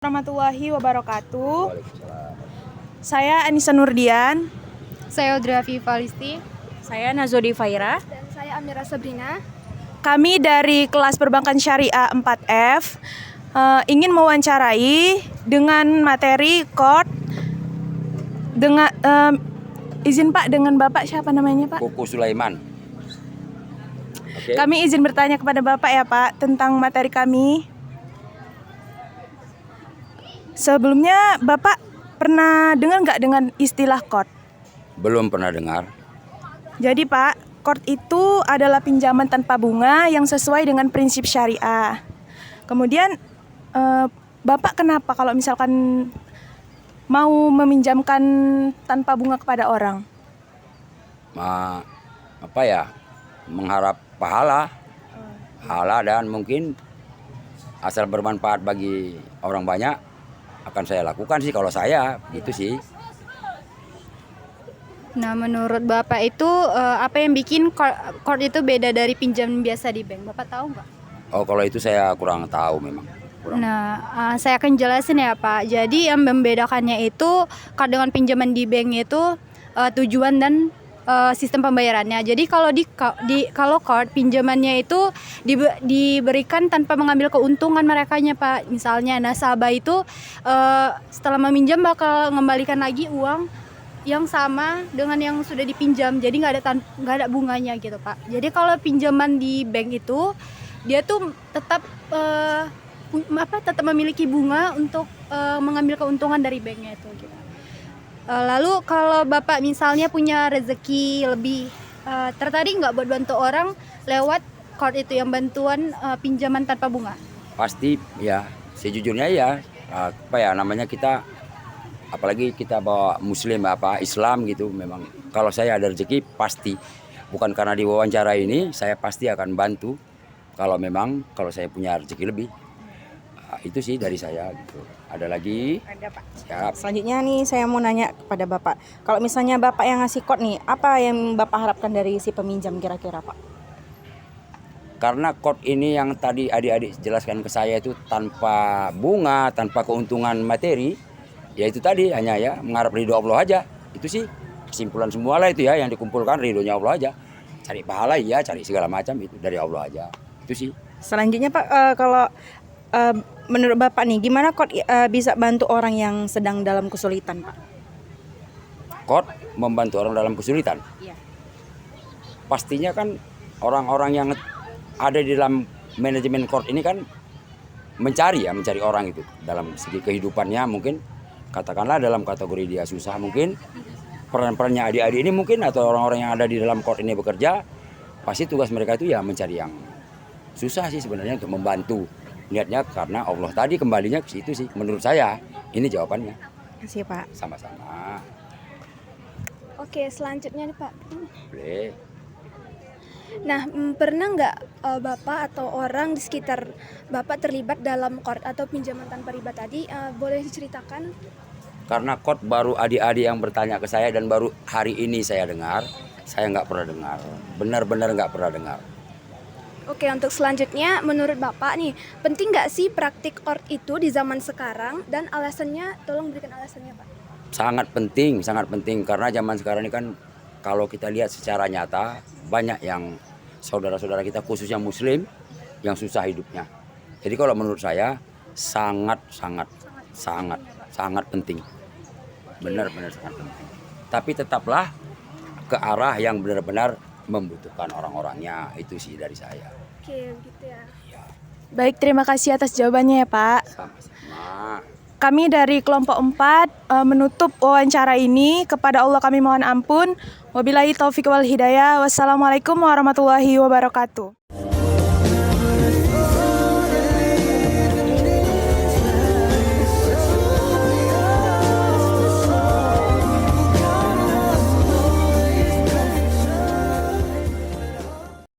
Warahmatullahi wabarakatuh. Saya Anissa Nurdian. Saya Audrey Falisti. Saya Nazodi Faira. Dan saya Amira Sabrina. Kami dari kelas Perbankan Syariah 4F ingin mewawancarai dengan materi KOD dengan izin Pak, dengan Bapak siapa namanya Pak? Kuku Sulaiman. Okay. Kami izin bertanya kepada Bapak ya Pak tentang materi kami. Sebelumnya Bapak pernah dengar nggak dengan istilah KOD? Belum pernah dengar. Jadi Pak, KOD itu adalah pinjaman tanpa bunga yang sesuai dengan prinsip syariah. Kemudian Bapak kenapa kalau misalkan mau meminjamkan tanpa bunga kepada orang? Mengharap pahala dan mungkin asal bermanfaat bagi orang banyak akan saya lakukan sih kalau saya gitu sih. Nah, menurut Bapak itu apa yang bikin KOD itu beda dari pinjaman biasa di bank? Bapak tahu nggak? Oh, kalau itu saya kurang tahu memang. Nah, saya akan jelasin ya Pak. Jadi yang membedakannya itu KOD dengan pinjaman di bank itu tujuan dan sistem pembayarannya. Jadi kalau KOD pinjamannya itu diberikan tanpa mengambil keuntungan merekanya Pak. Misalnya nasabah itu setelah meminjam bakal mengembalikan lagi uang yang sama dengan yang sudah dipinjam. Jadi nggak ada bunganya gitu Pak. Jadi kalau pinjaman di bank itu dia tuh tetap memiliki bunga untuk mengambil keuntungan dari banknya itu gitu. Lalu kalau Bapak misalnya punya rezeki lebih, tertarik nggak buat bantu orang lewat KOD itu yang bantuan pinjaman tanpa bunga? Pasti ya, sejujurnya ya, kita apalagi kita bawa muslim Islam gitu, memang kalau saya ada rezeki pasti, bukan karena diwawancara ini, saya pasti akan bantu kalau saya punya rezeki lebih. Itu sih dari saya gitu. Ada lagi? Ada Pak. Siap. Selanjutnya nih saya mau nanya kepada Bapak. Kalau misalnya Bapak yang ngasih KOD nih, apa yang Bapak harapkan dari si peminjam kira-kira Pak? Karena KOD ini yang tadi adik-adik jelaskan ke saya itu tanpa bunga, tanpa keuntungan materi, ya itu tadi hanya ya mengharap ridho Allah aja. Itu sih kesimpulan semua lah itu ya, yang dikumpulkan ridhonya Allah aja. Cari pahala ya, cari segala macam itu dari Allah aja. Itu sih. Selanjutnya Pak, kalau menurut Bapak nih, gimana KOD bisa bantu orang yang sedang dalam kesulitan Pak? KOD membantu orang dalam kesulitan? Iya. Pastinya kan orang-orang yang ada di dalam manajemen KOD ini kan mencari orang itu dalam segi kehidupannya, mungkin katakanlah dalam kategori dia susah, mungkin peran-perannya adik-adik ini mungkin atau orang-orang yang ada di dalam KOD ini bekerja, pasti tugas mereka itu ya mencari yang susah sih sebenarnya untuk membantu. Niatnya karena Allah tadi, kembalinya ke situ sih menurut saya. Ini jawabannya. Terima kasih Pak. Sama-sama. Oke, selanjutnya nih Pak. Boleh. Nah, pernah nggak Bapak atau orang di sekitar Bapak terlibat dalam KOD atau pinjaman tanpa riba tadi? Boleh diceritakan? Karena KOD baru adik-adik yang bertanya ke saya dan baru hari ini saya dengar. Saya nggak pernah dengar. Benar-benar nggak pernah dengar. Oke, untuk selanjutnya menurut Bapak nih, penting nggak sih praktik KOD itu di zaman sekarang, dan alasannya, tolong berikan alasannya Pak. Sangat penting karena zaman sekarang ini kan kalau kita lihat secara nyata banyak yang saudara-saudara kita khususnya muslim yang susah hidupnya. Jadi kalau menurut saya sangat penting. Benar-benar sangat penting. Tapi tetaplah ke arah yang benar-benar membutuhkan orang-orangnya, itu sih dari saya. Oke, begitu ya. Baik, terima kasih atas jawabannya ya Pak. Sama-sama. Kami dari kelompok 4 menutup wawancara ini. Kepada Allah kami mohon ampun. Wabillahi taufiq wal hidayah. Wassalamualaikum warahmatullahi wabarakatuh.